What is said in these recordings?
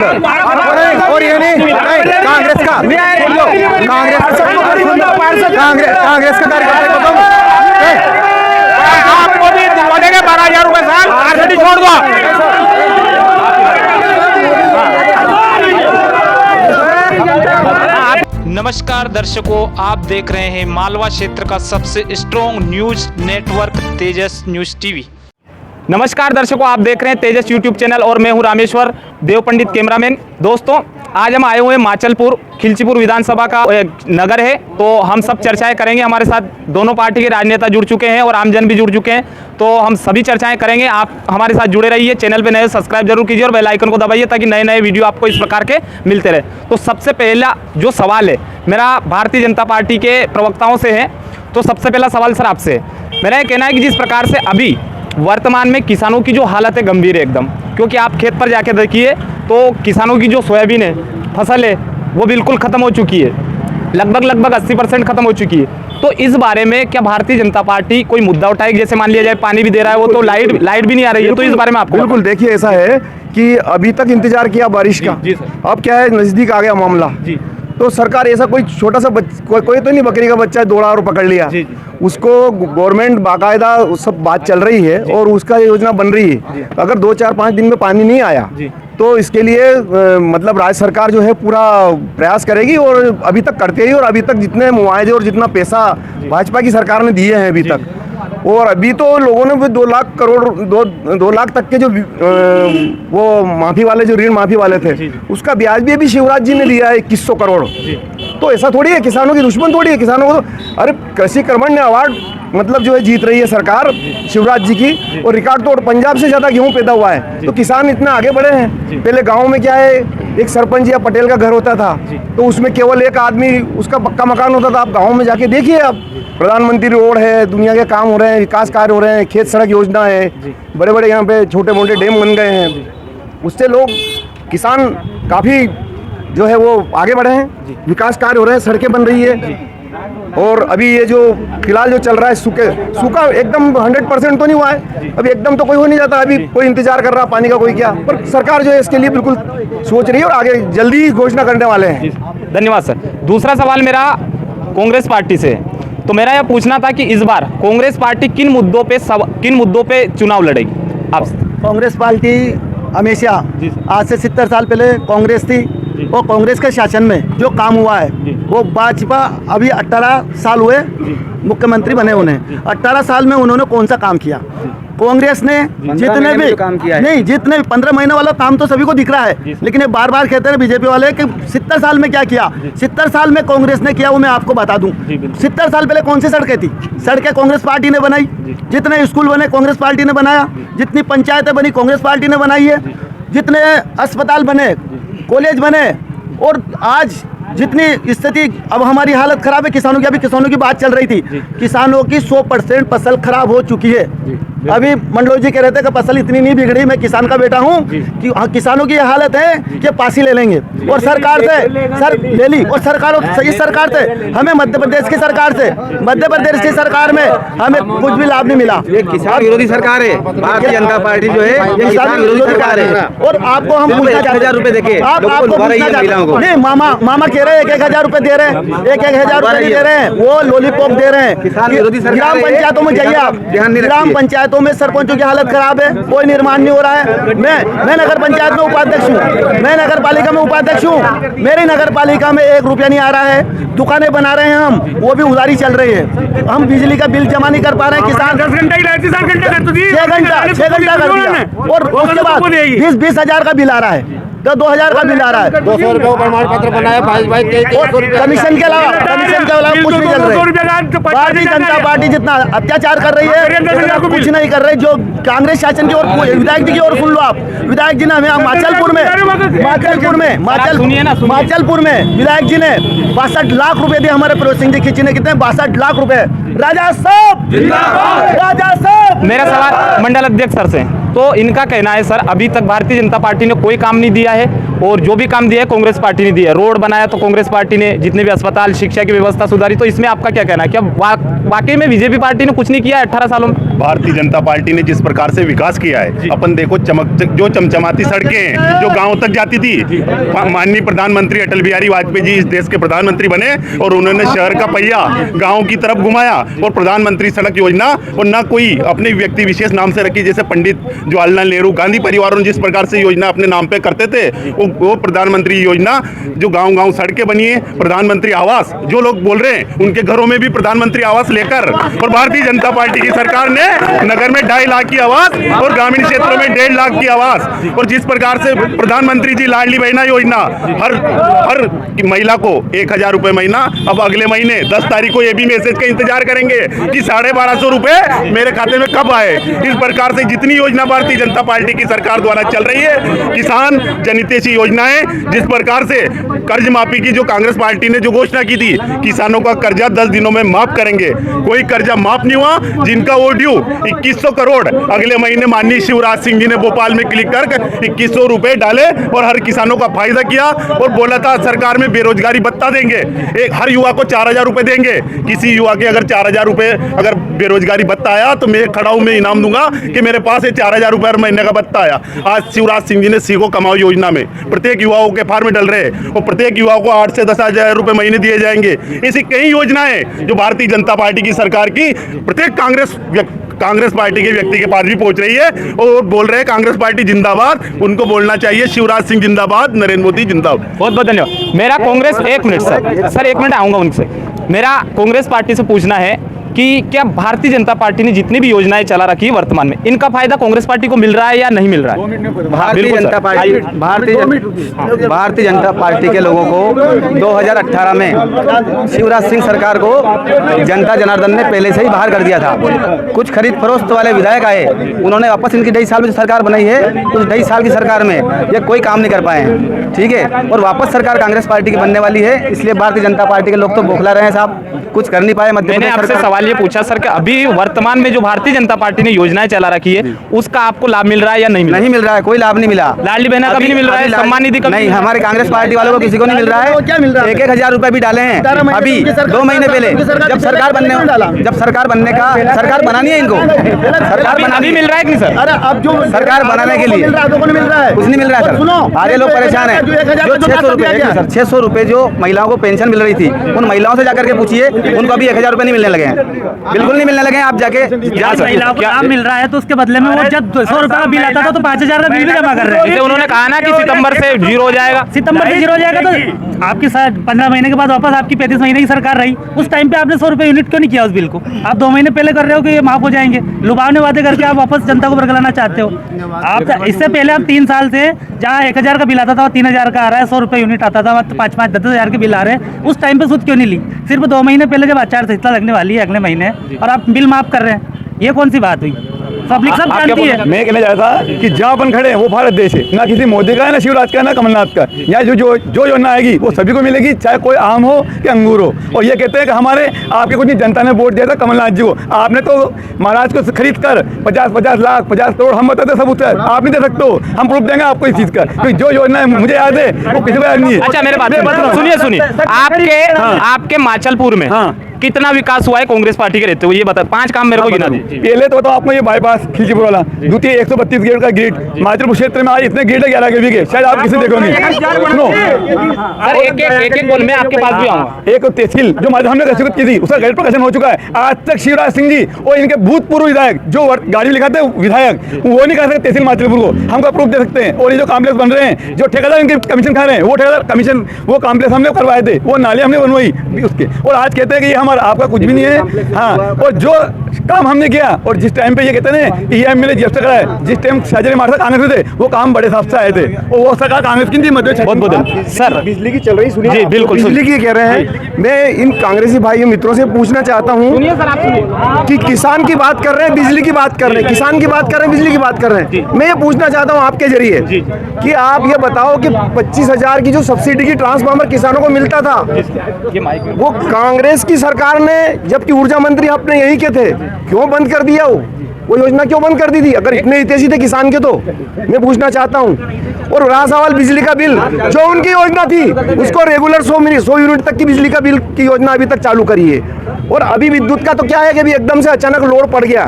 और ये नहीं कांग्रेस का कार्यकर्ता को आपको भी दिलवा देंगे 12,000 रुपए साल आरजेडी छोड़ दो। नमस्कार दर्शकों, आप देख रहे हैं मालवा क्षेत्र का सबसे स्ट्रॉन्ग न्यूज नेटवर्क तेजस न्यूज टीवी। नमस्कार दर्शकों, आप देख रहे हैं तेजस यूट्यूब चैनल और मैं हूं रामेश्वर देव पंडित कैमरामैन। दोस्तों, आज हम आए हुए हैं माचलपुर खिलचीपुर विधानसभा का नगर है, तो हम सब चर्चाएं करेंगे। हमारे साथ दोनों पार्टी के राजनेता जुड़ चुके हैं और आमजन भी जुड़ चुके हैं, तो हम सभी चर्चाएं करेंगे। आप हमारे साथ जुड़े रहिए, चैनल पे नए सब्सक्राइब जरूर कीजिए और बेल आइकन को दबाइए ताकि नए नए वीडियो आपको इस प्रकार के मिलते रहे। तो सबसे पहला जो सवाल है मेरा भारतीय जनता पार्टी के प्रवक्ताओं से है। तो सबसे पहला सवाल सर आपसे, मेरा ये कहना है कि जिस प्रकार से अभी वर्तमान में किसानों की जो हालत है गंभीर है एकदम, क्योंकि आप खेत पर जाके देखिए तो किसानों की जो सोयाबीन है फसल है वो बिल्कुल ख़त्म हो चुकी है, लगभग 80% ख़त्म हो चुकी है। तो इस बारे में क्या भारतीय जनता पार्टी कोई मुद्दा उठाएगी? जैसे मान लिया जाए पानी भी दे रहा है वो, तो लाइट भी नहीं आ रही है, तो इस बारे में आपको बिल्कुल देखिए, ऐसा है कि अभी तक इंतजार किया बारिश का, अब क्या है नज़दीक आ गया मामला जी। तो सरकार ऐसा कोई छोटा सा कोई तो नहीं, बकरी का बच्चा दौड़ा और पकड़ लिया जी। उसको गवर्नमेंट बाकायदा सब बात चल रही है और उसका योजना बन रही है। अगर 2-4-5 दिन में पानी नहीं आया तो इसके लिए मतलब राज्य सरकार जो है पूरा प्रयास करेगी और अभी तक करते ही, और अभी तक जितने मुआवजे और जितना पैसा भाजपा की सरकार ने दिए हैं अभी तक, और अभी तो लोगों ने भी 2 लाख करोड़ 2 लाख तक के जो वो माफी वाले जो ऋण माफी वाले थे उसका ब्याज भी अभी शिवराज जी ने लिया है 2100 करोड़। तो ऐसा थोड़ी है, किसानों की दुश्मन थोड़ी है। किसानों को अरे कृषि कर्मण्य अवार्ड मतलब जो है जीत रही है सरकार शिवराज जी की, और रिकॉर्ड तोड़ पंजाब से ज़्यादा गेहूँ पैदा हुआ है। तो किसान इतना आगे बढ़े हैं। पहले गाँव में क्या है, एक सरपंच या पटेल का घर होता था तो उसमें केवल एक आदमी उसका पक्का मकान होता था। आप गाँव में जाके देखिए, अब प्रधानमंत्री रोड है, दुनिया के काम हो रहे हैं, विकास कार्य हो रहे हैं, खेत सड़क योजना है, बड़े बड़े यहाँ पे छोटे मोटे डैम बन गए हैं। उससे लोग किसान काफ़ी जो है वो आगे बढ़े हैं, विकास कार्य हो रहे हैं, सड़कें बन रही है। और अभी ये जो फिलहाल जो चल रहा है सूखा एकदम 100% तो नहीं हुआ है, अभी एकदम तो कोई हो नहीं जाता, अभी कोई इंतजार कर रहा पानी का कोई क्या, पर सरकार जो है इसके लिए बिल्कुल सोच रही है और आगे जल्दी ही घोषणा करने वाले हैं। धन्यवाद सर। दूसरा सवाल मेरा कांग्रेस पार्टी से, तो मेरा यह पूछना था कि इस बार कांग्रेस पार्टी किन मुद्दों पे चुनाव लड़ेगी? आप कांग्रेस पार्टी हमेशा आज से 70 साल पहले कांग्रेस थी, और कांग्रेस के शासन में जो काम हुआ है वो भाजपा अभी 18 साल हुए मुख्यमंत्री बने, उन्हें 18 साल में उन्होंने कौन सा काम किया? कांग्रेस ने जितने भी काम किया है, नहीं जितने 15 महीने वाला काम तो सभी को दिख रहा है, लेकिन ये बार बार कहते हैं बीजेपी वाले कि 70 साल में क्या किया। 70 साल में कांग्रेस ने किया वो मैं आपको बता दूं। 70 साल पहले कौन सी सड़कें थी? सड़कें कांग्रेस पार्टी ने बनाई, जितने स्कूल बने कांग्रेस पार्टी ने बनाया, जितनी पंचायतें बनी कांग्रेस पार्टी ने बनाई है, जितने अस्पताल बने, कॉलेज बने, और आज जितनी स्थिति अब हमारी हालत खराब है किसानों की। अभी किसानों की बात चल रही थी, किसानों की 100% फसल खराब हो चुकी है। अभी मंडलोई जी कह रहे थे कि फसल इतनी नहीं बिगड़ी, मैं किसान का बेटा हूं कि किसानों की ये हालत है कि पासी ले लेंगे, और सरकार से सर ले ली, और इस सरकार से हमें मध्य प्रदेश की सरकार से, मध्य प्रदेश की सरकार में हमें कुछ भी लाभ नहीं मिला। ये किसान विरोधी सरकार है भारतीय जनता पार्टी जो है, ये किसान विरोधी सरकार है। और आपको हम पूछना चाहते हैं, 1,000 रुपए देखे नहीं, मामा कह रहे हैं 1,000 रुपए दे रहे हैं, 1,000 रुपए दे रहे हैं, वो लॉलीपॉप दे रहे हैं। किसान विरोधी सरकार। ग्राम पंचायतों में जाइए आप, ग्राम पंचायतों में सरपंचों की हालत खराब है, कोई निर्माण नहीं हो रहा है। मैं नगर पंचायत में उपाध्यक्ष हूँ, मैं नगर पालिका में उपाध्यक्ष हूँ, मेरी नगर पालिका में 1 रुपया नहीं आ रहा है। दुकानें बना रहे हैं हम, वो भी उधारी चल रही है। हम बिजली का बिल जमा नहीं कर पा रहे हैं। किसान 10 घंटा ही लाइट 6 घंटा कर दिया, 6 घंटा कर दिया, और उसके बाद 20 हजार का बिल आ रहा है, तो 2,000 का बिल आ रहा है। 200 रुपये प्रमाण पत्र बनाया कमीशन के अलावा कुछ नहीं चल रहा है। भारतीय जनता पार्टी जितना अत्याचार कर रही है कुछ नहीं कर रही। जो कांग्रेस शासन की ओर, विधायक जी की ओर सुन लो आप, विधायक जी ने हमें माचलपुर में विधायक जी ने 62 लाख रुपए दिए हमारे फिरोज सिंह जी खिंची ने, कितने 62 लाख रुपए। राजा साहब, राजा साहब। मेरा सवाल मंडल अध्यक्ष सर से, तो इनका कहना है सर अभी तक भारतीय जनता पार्टी ने कोई काम नहीं दिया है, और जो भी काम दिया है कांग्रेस पार्टी ने दिया है। रोड बनाया तो कांग्रेस पार्टी ने, जितने भी अस्पताल, शिक्षा की व्यवस्था सुधारी। तो इसमें आपका क्या कहना है, क्या वाकई में बीजेपी पार्टी ने कुछ नहीं किया है 18 सालों में? भारतीय जनता पार्टी ने जिस प्रकार से विकास किया है, अपन देखो जो चमचमाती सड़कें हैं जो गांव तक जाती थी, माननीय प्रधानमंत्री अटल बिहारी वाजपेयी जी इस देश के प्रधानमंत्री बने और उन्होंने शहर का पहिया गांव की तरफ घुमाया। और प्रधानमंत्री सड़क योजना और न कोई अपने व्यक्ति विशेष नाम से रखी, जैसे पंडित जवाहरलाल नेहरू, गांधी परिवारों ने जिस प्रकार से योजना अपने नाम पे करते थे, वो प्रधानमंत्री योजना जो गांव गांव सड़कें बनी है। प्रधानमंत्री आवास जो लोग बोल रहे हैं, उनके घरों में भी प्रधानमंत्री आवास लेकर, और भारतीय जनता पार्टी की सरकार ने नगर में 2.5 लाख की आवास और ग्रामीण क्षेत्रों में 1.5 लाख की आवास। और जिस प्रकार से प्रधानमंत्री जी लाडली बहना योजना हर महिला को 1,000 रुपए महीना, अब अगले महीने 10 तारीख को ये भी मैसेज का इंतजार करेंगे कि 1250 रुपए मेरे खाते में कब आए। इस प्रकार से जितनी योजना भारतीय जनता पार्टी की सरकार द्वारा चल रही है, किसान जनितेशी योजनाएं, जिस प्रकार से कर्ज माफी की जो कांग्रेस पार्टी ने जो घोषणा की थी, किसानों का कर्जा 10 दिनों में माफ करेंगे, कोई कर्जा माफ नहीं हुआ। जिनका वो ड्यू 2100 करोड़ अगले महीने माननीय शिवराज सिंह जी ने भोपाल में क्लिक कर 2100 रुपए डाले और हर किसानों का फायदा किया। और बोला था सरकार में बेरोजगारी भत्ता देंगे, एक हर युवा को 4000 रुपए देंगे। किसी युवा के अगर 4000 रुपए अगर बेरोजगारी भत्ता आया तो मैं खड़ा हूं, मैं इनाम दूंगा कि मेरे पास 4000 रुपए हर महीने का भत्ता आया। आज शिवराज सिंह जी ने सीखो कमाओ योजना में प्रत्येक युवाओं के फार्म डल रहे हैं और प्रत्येक युवाओं को 8 से 10,000 रुपए महीने दिए जाएंगे। ऐसी कई योजनाएं जो भारतीय जनता पार्टी की सरकार की प्रत्येक कांग्रेस पार्टी के व्यक्ति के पास भी पहुंच रही है और बोल रहे हैं कांग्रेस पार्टी जिंदाबाद। उनको बोलना चाहिए शिवराज सिंह जिंदाबाद, नरेंद्र मोदी जिंदाबाद। बहुत बहुत धन्यवाद। मेरा कांग्रेस, एक मिनट सर 1 मिनट आऊंगा उनसे। मेरा कांग्रेस पार्टी से पूछना है कि क्या भारतीय जनता पार्टी ने जितनी भी योजनाएं चला रखी है वर्तमान में, इनका फायदा कांग्रेस पार्टी को मिल रहा है या नहीं मिल रहा है? भारतीय जनता पार्टी के लोगों को 2018 में शिवराज सिंह सरकार को जनता जनार्दन ने पहले से ही बाहर कर दिया था। कुछ खरीद फरोख्त वाले विधायक आए, उन्होंने वापस इनकी 2.5 साल में जो सरकार बनाई है, उस 2.5 साल की सरकार में ये कोई काम नहीं कर पाए हैं, ठीक है। और वापस सरकार कांग्रेस पार्टी की बनने वाली है, इसलिए भारतीय जनता पार्टी के लोग तो बौखला रहे हैं साहब, कुछ कर नहीं पाए। मध्य प्रदेश सरकार सवाल ये पूछा सर कि अभी वर्तमान में जो भारतीय जनता पार्टी ने योजनाएं चला रखी है, उसका आपको लाभ मिल रहा है या नहीं मिल रहा है? नहीं मिल रहा है, कोई लाभ नहीं मिला। लाडली बहना कभी नहीं मिल रहा है, सम्मान निधि कभी नहीं, हमारे कांग्रेस पार्टी वालों को किसी को नहीं मिल रहा है। 1,000 रुपए भी डाले हैं अभी 2 महीने पहले, जब सरकार बनने का सरकार बनानी है इनको, सरकार बनानी मिल रहा है कि सर? अरे अब जो सरकार बनाने के लिए कुछ नहीं मिल रहा है सर। आधे लोग परेशान हैं। जो 600 रुपए सर 600 रुपए जो महिलाओं को पेंशन मिल रही थी, उन महिलाओं से जाकर के पूछिए, उनको अभी 1,000 रुपए नहीं मिलने लगे हैं, बिल्कुल नहीं मिलने लगे हैं। आप जाके महिलाओं को काम मिल रहा है तो उसके बदले में वो जब 100 रुपए का बिल आता था तो 5,000 का बिल भी जमा कर रहे हैं। जैसे उन्होंने कहा ना कि सितंबर से 0 हो जाएगा, सितंबर से 0 हो जाएगा, तो आपकी 15 महीने के बाद वापस आपकी 35 महीने की सरकार रही, उस टाइम पे आपने 100 रुपए यूनिट क्यों नहीं किया उस बिल को? आप 2 महीने पहले कर रहे हो कि ये माफ हो जाएंगे, लुभावने वादे करके आप वापस जनता को बरगलाना चाहते हो। आप इससे पहले आप 3 साल से जहाँ 1,000 का बिल आता था 3,000 का आ रहा है, 100 रुपए यूनिट आता था, 5-5, 10,000 के बिल आ रहे हैं। उस टाइम पे सूद क्यों नहीं ली? सिर्फ 2 महीने पहले जब आचार संहिता लगने वाली है अगले महीने और आप बिल माफ कर रहे हैं, ये कौन सी बात हुई? पब्लिक सब जानती है। मैं कहना चाहता कि जहाँ अपन खड़े हैं वो भारत देश है, ना किसी मोदी का है, ना शिवराज का है, ना कमलनाथ का। यहाँ जो योजना आएगी वो सभी को मिलेगी, चाहे कोई आम हो कि अंगूर हो। और ये कहते हैं कि हमारे आपके कुछ नहीं, जनता ने वोट दिया था कमलनाथ जी को, आपने तो महाराज को खरीद कर 50-50 लाख 50 करोड़ हम बताते सब उत्तर आप नहीं दे सकते हो, हम प्रूफ देंगे आपको इस चीज का, क्योंकि जो योजना है मुझे याद है वो किसी को याद नहीं है। अच्छा मेरे बात सुनिए, आपके माचलपुर में कितना विकास हुआ है कांग्रेस पार्टी के रहते हुए, ये बता 5 काम मेरे को गिना दीजिए। पहले तो बताओ आपको, ये बाईपास खिलचीपुर वाला, द्वितीय 132 गेट का गेट माचलपुर क्षेत्र में आज इतने गेट है 11 के शायद आप किसी देखोगे। सुनो सर एक बोल, मैं आपके पास भी आऊंगा। एक तहसील जो हमने रसीद की थी उसका गैर प्रकाशन हो चुका है। आज तक शिवराज सिंह जी और इनके भूतपूर्व विधायक जो गाड़ी लिखाते हैं विधायक, वो नहीं कह सकते तहसील माचलपुर को, हम प्रूफ दे सकते हैं। और ये जो कॉम्प्लेक्स बन रहे हैं, जो ठेकेदार इनके कमीशन खा रहे हैं, वो ठेकेदार कमीशन वो कॉम्प्लेक्स हमने करवाए थे, वो नाली हमने बनवाई उसके, और आज कहते हैं कि ये हमारा आपका कुछ भी नहीं है। हाँ, और जो काम हमने किया और जिस टाइम पे ये कहते हैं ये एमएलए जेब से कराए, जिस टाइम शाहजहां मार्शल कांग्रेस थे वो काम बड़े साफ से आए थे, और वो सरकार कांग्रेस की थी। बहुत सर बिजली की चल रही, सुनिए जी, बिल्कुल बिजली की कह रहे हैं। मैं इन कांग्रेसी भाई मित्रों से पूछना चाहता हूँ कि किसान की बात कर रहे हैं, बिजली की बात कर रहे हैं, किसान की बात कर रहे हैं, बिजली की बात कर रहे हैं। मैं ये पूछना चाहता हूँ आपके जरिए कि आप ये बताओ कि 25,000 की जो सब्सिडी की ट्रांसफार्मर किसानों को मिलता था, वो कांग्रेस की सरकार सरकार ने, जबकि ऊर्जा मंत्री अपने यही के थे, क्यों बंद कर दिया वो योजना क्यों बंद कर दी थी? अगर इतने हितैषी थे किसान के तो मैं पूछना चाहता हूँ। और रहा सवाल बिजली का बिल, जो उनकी योजना थी उसको रेगुलर 100 यूनिट तक की बिजली का बिल की योजना अभी तक चालू करी है। और अभी विद्युत का तो क्या है कि अभी एकदम से अचानक लोड पड़ गया,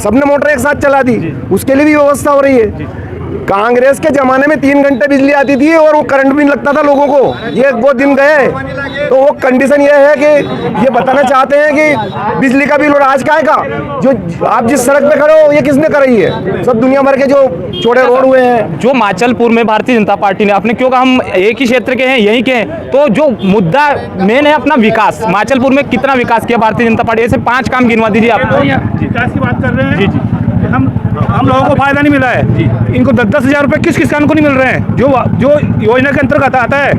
सबने मोटर एक साथ चला दी, उसके लिए भी व्यवस्था हो रही है। कांग्रेस के जमाने में 3 घंटे बिजली आती थी और वो करंट भी नहीं लगता था लोगों को। ये वो दिन गए, तो वो कंडीशन ये है कि ये बताना चाहते हैं कि बिजली का बिल और आज का जो आप जिस सड़क पे खड़े हो ये किसने कराई है? सब दुनिया भर के जो चौड़े रोड हुए हैं। जो माचलपुर में भारतीय जनता पार्टी ने, आपने क्यों कहा हम एक ही क्षेत्र के हैं, यहीं के हैं, तो जो मुद्दा मेन है अपना विकास, माचलपुर में कितना विकास किया भारतीय जनता पार्टी? ऐसे 5 काम गिनवा दीजिए आप। विकास की बात कर रहे हैं। जी हम लोगों को फायदा नहीं मिला है। इनको 10-10 हज़ार रुपए किस किसान को नहीं मिल रहे हैं? जो योजना के अंतर्गत आता है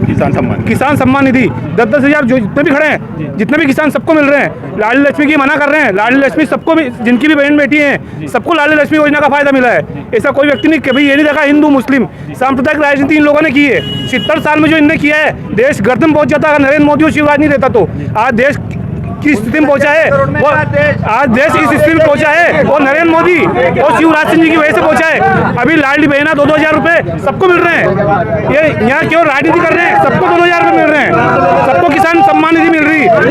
किसान सम्मान निधि, 10-10 हज़ार जो जितने भी खड़े हैं, जितने भी किसान, सबको मिल रहे हैं। लाडली लक्ष्मी की मना कर रहे हैं, लाडली लक्ष्मी सबको भी, जिनकी भी बहन बेटी हैं, सबको लाडली लक्ष्मी योजना का फायदा मिला है। ऐसा कोई व्यक्ति नहीं कभी ये नहीं देखा हिंदू मुस्लिम सांप्रदायिक राजनीति इन लोगों ने की है। 70 साल में जो इन्होंने किया है, देश गर्दन पहुंच जाता। अगर नरेंद्र मोदी और शिवराज नहीं रहता तो आज देश की स्थिति में पहुंचा है, वो आज देश इस स्थिति में पहुंचा है वो नरेंद्र मोदी और शिवराज सिंह जी की वजह से पहुंचा है। अभी लाडली बहना 2-2 हज़ार रुपए सबको मिल रहे हैं। ये यहाँ क्यों राजनीति कर रहे हैं? सबको 2-2 हज़ार रुपए मिल रहे हैं, सबको किसान सम्मान निधि मिल रही। और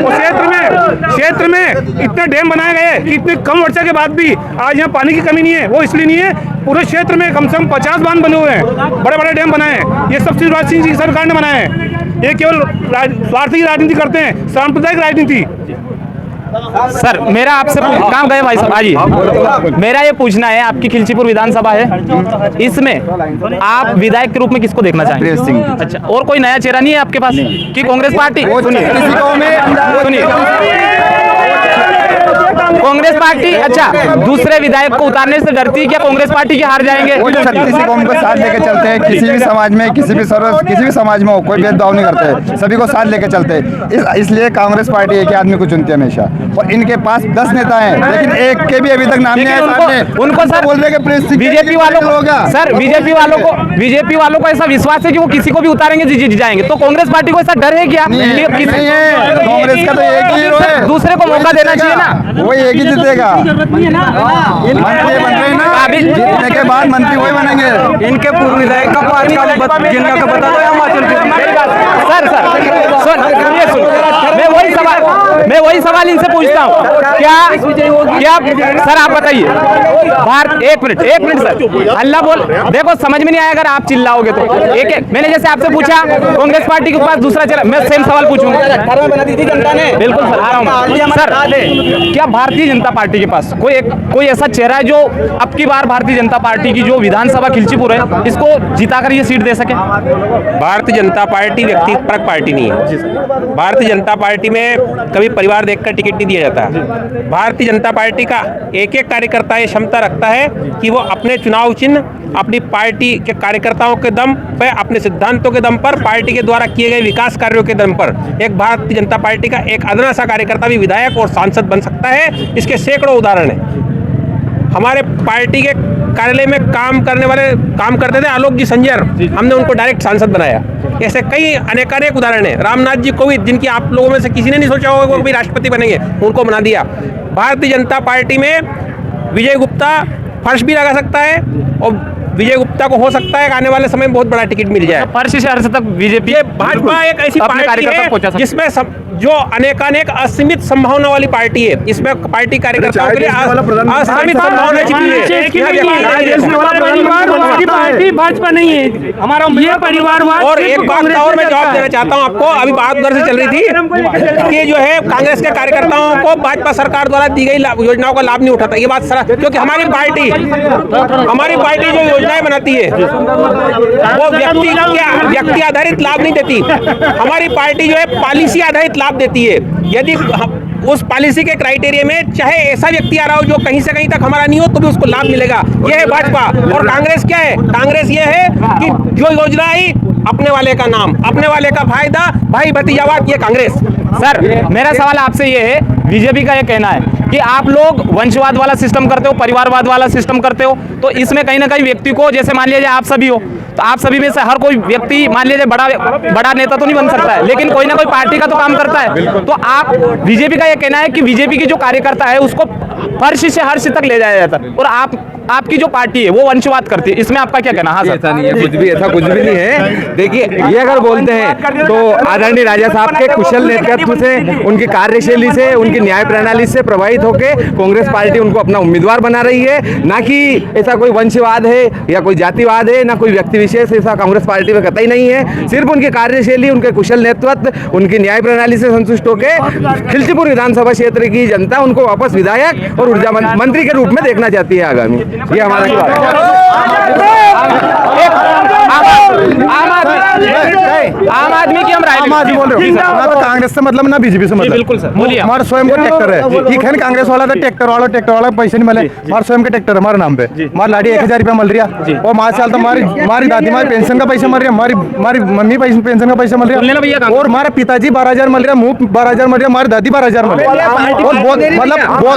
क्षेत्र में इतने डैम बनाए गए कि इतने कम वर्षा के बाद भी आज यहाँ पानी की कमी नहीं है। वो इसलिए नहीं है, पूरे क्षेत्र में कम से कम 50 बांध बने हुए हैं, बड़े बड़े डैम बनाए हैं। ये सब शिवराज सिंह जी की सरकार ने बनाए हैं। ये केवल स्वार्थी राजनीति करते हैं, सांप्रदायिक राजनीति। सर मेरा आपसे काम गए भाई साहब, आइए। मेरा ये पूछना है, आपकी खिलचीपुर विधानसभा है, इसमें आप विधायक के रूप में किसको देखना चाहेंगे? प्रियस सिंह। अच्छा, और कोई नया चेहरा नहीं है आपके पास कि कांग्रेस पार्टी? सुनिए, कांग्रेस पार्टी अच्छा दूसरे विधायक को उतारने से डरती है क्या? कांग्रेस पार्टी की हार जाएंगे? वो जो 36 कौम को साथ लेके चलते हैं, किसी भी समाज में, किसी भी समाज में हो, कोई भेदभाव नहीं करते, सभी को साथ लेके चलते हैं। इसलिए कांग्रेस पार्टी एक ही आदमी को चुनती है हमेशा। और इनके पास 10 नेता हैं, लेकिन एक के भी अभी तक नाम नहीं आया। उनको सर बोल रहे कि बीजेपी वालों को, सर बीजेपी वालों को ऐसा विश्वास है कि वो किसी को भी उतारेंगे जीत जाएंगे, तो कांग्रेस पार्टी को ऐसा डर है क्या? नहीं है, कांग्रेस का तो एक ही हीरो है, दूसरे को मौका देना चाहिए ना। वही एक ही जीतेगा। मंत्री बन रहे ना, जीतने के बाद मंत्री वही बनेंगे। इनके पूर्व विधायक का 5 काम गिनने का बता दो हिमाचल के। सर मैं वही सवाल इनसे पूछता हूँ, क्या सर आप बताइए। भारत एक मिनट सर, अल्लाह बोल, देखो समझ में नहीं आया अगर आप चिल्लाओगे तो। एक मैंने जैसे आपसे पूछा कांग्रेस पार्टी के पास दूसरा चेहरा, मैं सेम सवाल पूछूंगा। बिल्कुल सर, आ रहा हूँ सर। क्या भारतीय जनता पार्टी के पास कोई ऐसा चेहरा है जो अब की बार भारतीय जनता पार्टी की जो विधानसभा खिलचीपुर है इसको जिताकर ये सीट दे सके? भारतीय जनता पार्टी व्यक्तिपरक पार्टी नहीं है। भारतीय जनता पार्टी में कभी परिवार देखकर टिकट नहीं दिया जाता। भारतीय जनता पार्टी का एक एक कार्यकर्ता ये क्षमता रखता है कि वो अपने चुनाव चिन्ह अपनी पार्टी के कार्यकर्ताओं के दम पर, अपने सिद्धांतों के दम पर, पार्टी के द्वारा किए गए विकास कार्यों के दम पर एक भारतीय जनता पार्टी का एक अदना सा कार्यकर्ता भी विधायक और सांसद बन सकता है। इसके सैकड़ों उदाहरण हैं। हमारे पार्टी के कार्यालय में काम करते थे आलोक जी संजर, हमने उनको डायरेक्ट सांसद बनाया। ऐसे कई अनेक उदाहरण हैं। रामनाथ जी कोविंद, जिनकी आप लोगों में से किसी ने नहीं सोचा होगा वो भी राष्ट्रपति बनेंगे, उनको बना दिया। भारतीय जनता पार्टी में विजय गुप्ता फर्श भी लगा सकता है और विजय गुप्ता को हो सकता है आने वाले समय में बहुत बड़ा टिकट मिल जाए। फर्श से अर्थ तक बीजेपी, भाजपा एक ऐसी पार्टी है जिसमें जो अनेकानेक असीमित संभावना वाली पार्टी है। इसमें पार्टी कार्यकर्ताओं के लिए असीमित संभावना छिपी है। पार्टी भाजपा नहीं है, हमारा ये परिवारवाद। और एक बात और मैं जवाब देना चाहता हूं आपको। अभी बात उधर से चल रही थी कि जो है कांग्रेस के कार्यकर्ताओं को भाजपा सरकार द्वारा दी गई योजनाओं का लाभ नहीं उठाता। ये बात सर, क्योंकि हमारी पार्टी जो योजनाएं बनाती है वो व्यक्ति आधारित लाभ नहीं देती। हमारी पार्टी जो है पॉलिसी आधारित लाभ देती है। यदि उस पॉलिसी के क्राइटेरिया में चाहे ऐसा व्यक्ति आ रहा हो जो कहीं से कहीं तक हमारा नहीं हो तो भी उसको लाभ मिलेगा। यह है भाजपा। और कांग्रेस क्या है? कांग्रेस ये है कि जो योजना आई अपने वाले का नाम, अपने वाले का फायदा, भाई भतीजावाद, ये कांग्रेस। सर मेरा सवाल आपसे ये है, बीजेपी का ये कहना है कि आप लोग वंशवाद वाला सिस्टम करते हो, परिवारवाद वाला सिस्टम करते हो, तो इसमें कहीं ना कहीं व्यक्ति को, जैसे मान लीजिए आप सभी हो, तो आप सभी में से हर कोई व्यक्ति मान लीजिए बड़ा नेता तो नहीं बन सकता है, लेकिन कोई ना कोई पार्टी का तो काम करता है। तो आप बीजेपी का ये कहना है कि बीजेपी की जो कार्यकर्ता है उसको फर्श से हर्ष तक ले जाया जाता है, और आपकी जो पार्टी है वो वंशवाद करती है, इसमें आपका क्या कहना? हाँ सर। ऐसा नहीं है, ऐसा कुछ भी नहीं है। देखिए, ये अगर बोलते हैं तो आदरणीय राजा साहब के कुशल नेतृत्व से, उनकी कार्यशैली से, उनकी न्याय प्रणाली से प्रभावित होकर कांग्रेस पार्टी उनको अपना उम्मीदवार बना रही है। ना कि ऐसा कोई वंशवाद है या कोई जातिवाद है, ना कोई व्यक्ति विशेष, ऐसा कांग्रेस पार्टी में कतई नहीं है। सिर्फ उनकी कार्यशैली, उनके कुशल नेतृत्व, उनकी न्याय प्रणाली से संतुष्ट होकर खिलचीपुर विधानसभा क्षेत्र की जनता उनको वापस विधायक और ऊर्जा मंत्री के रूप में देखना चाहती है आगामी। ये हमारा आम आदमी की हम राय बोल रहे हो ना, तो कांग्रेस से मतलब ना बीजेपी से मतलब। बिल्कुल सर, बोलिए। हमारा स्वयं का ट्रैक्टर है, ठीक है ना। कांग्रेस वाला था ट्रैक्टर वाला पैसे नहीं मिले, हमारा स्वयं का ट्रैक्टर है हमारे नाम पे। हमारी लाड़ी 1000 रुपया मिल रहा, और 5 साल तो हमारी दादी मारी पेंशन का पैसा मिल रहा, हमारी मम्मी पेंशन का पैसा मिल रहा, और हमारे पिताजी 12,000 मिल रहा, मुँह 12,000 मिल रहा, हमारी दादी 12,000 मिल रहा। और मतलब वो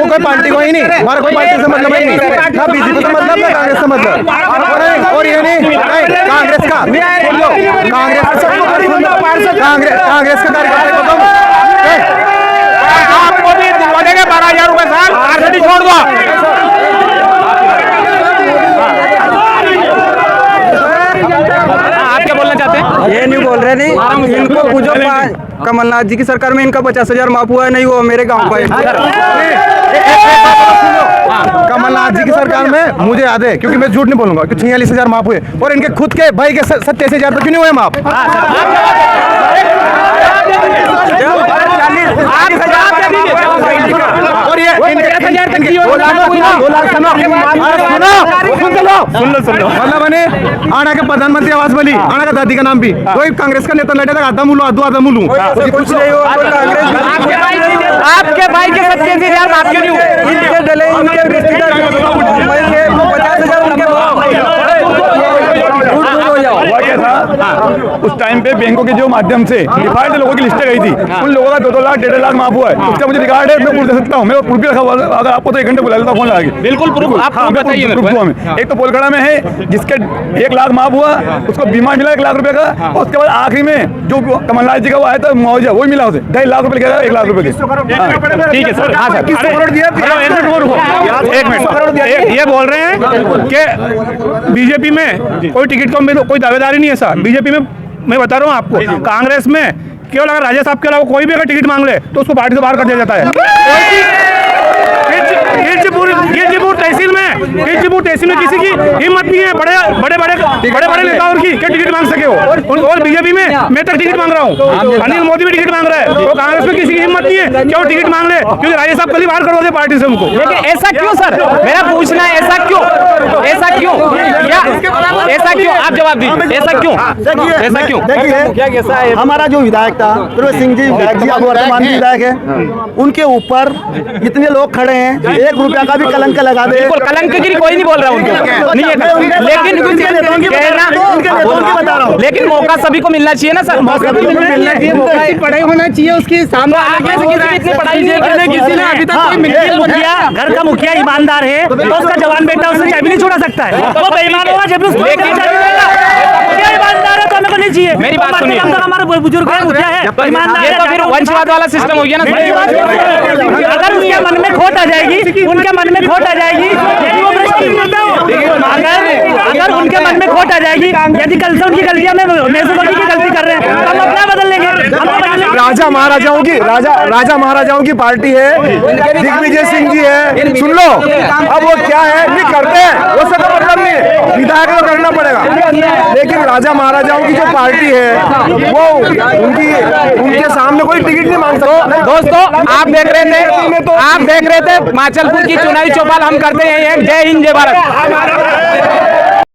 कोई पार्टी को ही नहीं, हमारा कोई पार्टी से मतलब ही नहीं, ना बीजेपी से मतलब ना कांग्रेस से मतलब। और ये नहीं कांग्रेस का कांग्रेस का कार्यकर्ता को आपको भी दिलवा देंगे 12,000 रुपए साल, आरजेडी छोड़ दो। आप क्या बोलना चाहते हैं? ये नहीं बोल रहे, नहीं इनको पूछो, कमलनाथ जी की सरकार में इनका 50,000 माफ हुआ है, नहीं वो मेरे गांव का कमलनाथ जी की सरकार में मुझे याद है, क्योंकि मैं झूठ नहीं बोलूंगा कि 46,000 माफ हुए, और इनके खुद के भाई के 87,000 तो क्यों नहीं हुए माफ? और ये मतलब मैंने आना के प्रधानमंत्री आवास बोली, आना का दादी का नाम भी कोई कांग्रेस का नेता लड़े था, आधा मुलू आधा मुलू कुछ नहीं हो। आपके भाई के 87,000 माफ क्यों नहीं हुए? इनके डले, इनके रिश्तेदार 50,000 उनके उस टाइम पे बैंकों के जो माध्यम से डिफॉल्ट लोगों की लिस्टें गई थी, उन लोगों का 2-2 लाख 1.5 लाख माफ हुआ है। उसका मुझे रिकॉर्ड है, मैं प्रूफ दे सकता हूँ। मैं प्रूफ भी रखा हुआ, अगर आपको तो 1 घंटे बुला लेता फोन लगा के। बिल्कुल प्रूफ, आप हाँ, बताइए मेरे को। एक तो पोलखड़ा में है जिसके 1 लाख माफ हुआ, उसको बीमा मिला 1 लाख रुपए का, और उसके बाद आखिरी में जो कमलनाथ जी का वो आया था मुआवजा, वो मिला उसे 2.5 लाख रुपए, 1 लाख रुपए के। ठीक है सर। हाँ सर, 100 करोड़ दिया। एक मिनट, ये बोल रहे हैं कि बीजेपी में कोई टिकट का कोई दावेदारी नहीं है सर। बीजेपी में मैं बता रहा हूँ आपको, कांग्रेस में केवल अगर राजा साहब के अलावा कोई भी अगर टिकट मांग ले तो उसको पार्टी से बाहर कर दिया जाता है। गिरजीपुर तहसील में किसी की हिम्मत नहीं है बड़े नेताओं की क्या टिकट मांग सके हो। और बीजेपी में मैं तक टिकट मांग रहा हूँ, अनिल मोदी भी टिकट मांग रहा है, तो कांग्रेस में किसी की हिम्मत नहीं है क्या वो टिकट मांग ले, क्योंकि राजा साहब कल ही बाहर करवा दे पार्टी से उनको। लेकिन ऐसा क्यों सर, मेरा पूछना है, ऐसा क्यों ऐसा क्यों? आप जवाब दीजिए, ऐसा क्यों? देखिए, हमारा जो विधायक था ध्रुव सिंह जी, अब वर्तमान विधायक है, उनके ऊपर इतने लोग खड़े हैं, 1 रुपया का भी कलंक लगा दे। बिल्कुल कलंकगिरी कोई नहीं बोल रहा उनके ऊपर, नहीं है, लेकिन मौका सभी को मिलना चाहिए ना सर। मौका मिलना चाहिए, पढ़ाई होना चाहिए उसकी सामने। इतनी पढ़ाई किसी ने अभी तक मुखिया, घर का मुखिया ईमानदार है तो उसका जवान बेटा उससे चाबी नहीं छोड़ा सकता है, वो बेईमान होगा जब उसको ईमानदार है तो हमें को नहीं चाहिए। मेरी बात सुनिए, हमारा बुजुर्ग है, मुखिया है, ईमानदार है, तो फिर वंशवाद वाला सिस्टम हो गया ना। अगर उनके मन में खोट आ जाएगी, उनके मन में खोट आ जाएगी, यदि वो अगर उनके मन में खोट आ जाएगी, यदि कल से उनकी गलतियां में नेजुमती की गलती कर रहे हैं तो हम अपना बदल लेंगे। राजा महाराजाओं की पार्टी है, दिग्विजय सिंह जी है, सुन लो। अब वो क्या है ये करते हैं, वो सब मतलब नहीं, विधायक को करना पड़ेगा, लेकिन राजा महाराजाओं की जो पार्टी है वो उनके सामने कोई टिकट नहीं मांग सकता। दोस्तों आप देख रहे थे माचलपुर की चुनावी चौपाल हम करते हैं। जय हिंद जय भारत।